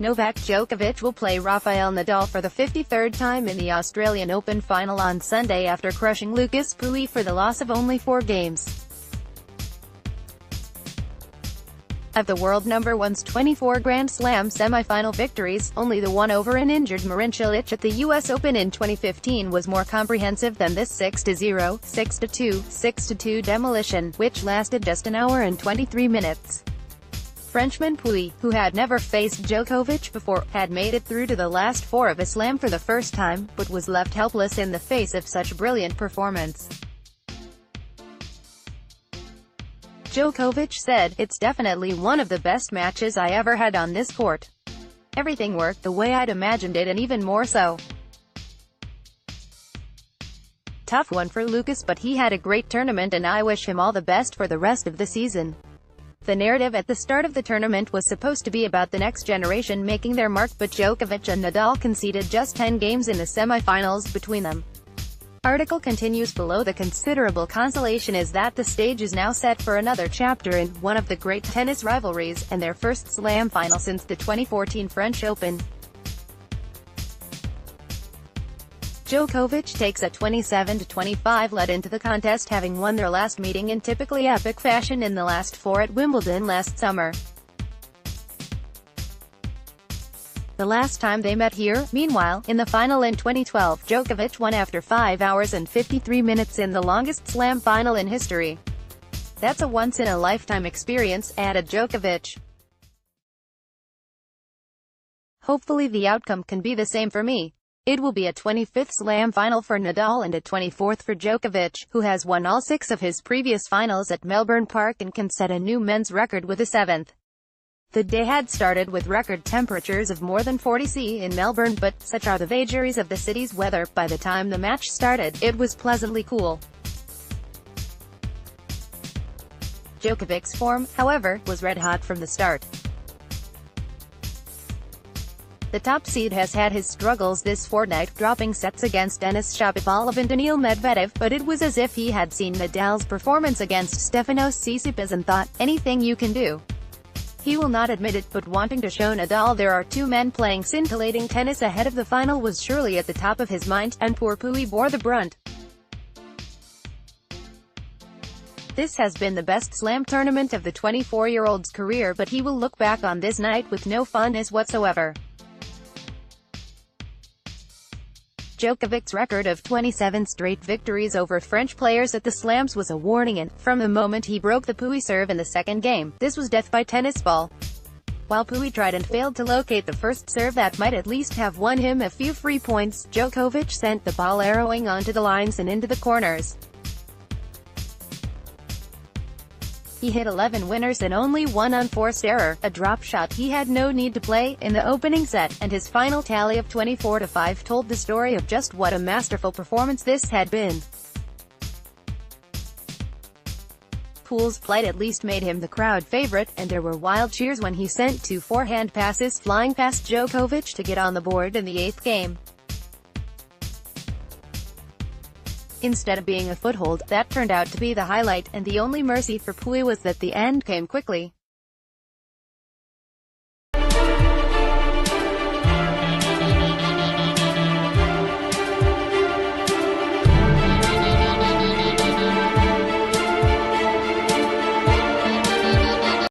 Novak Djokovic will play Rafael Nadal for the 53rd time in the Australian Open final on Sunday after crushing Lucas Pouille for the loss of only 4 games. Of the world number one's 24 Grand Slam semi-final victories, only the one over an injured Marin Cilic at the US Open in 2015 was more comprehensive than this 6-0, 6-2, 6-2 demolition, which lasted just an hour and 23 minutes. Frenchman Pouille, who had never faced Djokovic before, had made it through to the last 4 of a slam for the first time, but was left helpless in the face of such brilliant performance. Djokovic said, "It's definitely one of the best matches I ever had on this court. Everything worked the way I'd imagined it and even more so. Tough one for Lucas, but he had a great tournament and I wish him all the best for the rest of the season." The narrative at the start of the tournament was supposed to be about the next generation making their mark, but Djokovic and Nadal conceded just 10 games in the semi-finals between them. Article continues below. The considerable consolation is that the stage is now set for another chapter in one of the great tennis rivalries, and their first slam final since the 2014 French Open. Djokovic takes a 27-25 lead into the contest, having won their last meeting in typically epic fashion in the last 4 at Wimbledon last summer. The last time they met here, meanwhile, in the final in 2012, Djokovic won after 5 hours and 53 minutes in the longest slam final in history. "That's a once-in-a-lifetime experience," added Djokovic. "Hopefully the outcome can be the same for me. It will be a 25th slam final for Nadal and a 24th for Djokovic, who has won all 6 of his previous finals at Melbourne Park and can set a new men's record with a 7th. The day had started with record temperatures of more than 40 degrees in Melbourne, but, such are the vagaries of the city's weather, by the time the match started, it was pleasantly cool. Djokovic's form, however, was red-hot from the start. The top seed has had his struggles this fortnight, dropping sets against Denis Shapovalov and Daniil Medvedev, but it was as if he had seen Nadal's performance against Stefanos Tsitsipas and thought, "Anything you can do." He will not admit it, but wanting to show Nadal there are 2 men playing scintillating tennis ahead of the final was surely at the top of his mind, and poor Pouille bore the brunt. This has been the best slam tournament of the 24-year-old's career, but he will look back on this night with no funness whatsoever. Djokovic's record of 27 straight victories over French players at the slams was a warning, and, from the moment he broke the Pouille serve in the second game, this was death by tennis ball. While Pouille tried and failed to locate the first serve that might at least have won him a few free points, Djokovic sent the ball arrowing onto the lines and into the corners. He hit 11 winners and only 1 unforced error, a drop shot he had no need to play, in the opening set, and his final tally of 24-5 told the story of just what a masterful performance this had been. Poulie's plight at least made him the crowd favorite, and there were wild cheers when he sent 2 forehand passes flying past Djokovic to get on the board in the 8th game. Instead of being a foothold, that turned out to be the highlight, and the only mercy for Pouille was that the end came quickly.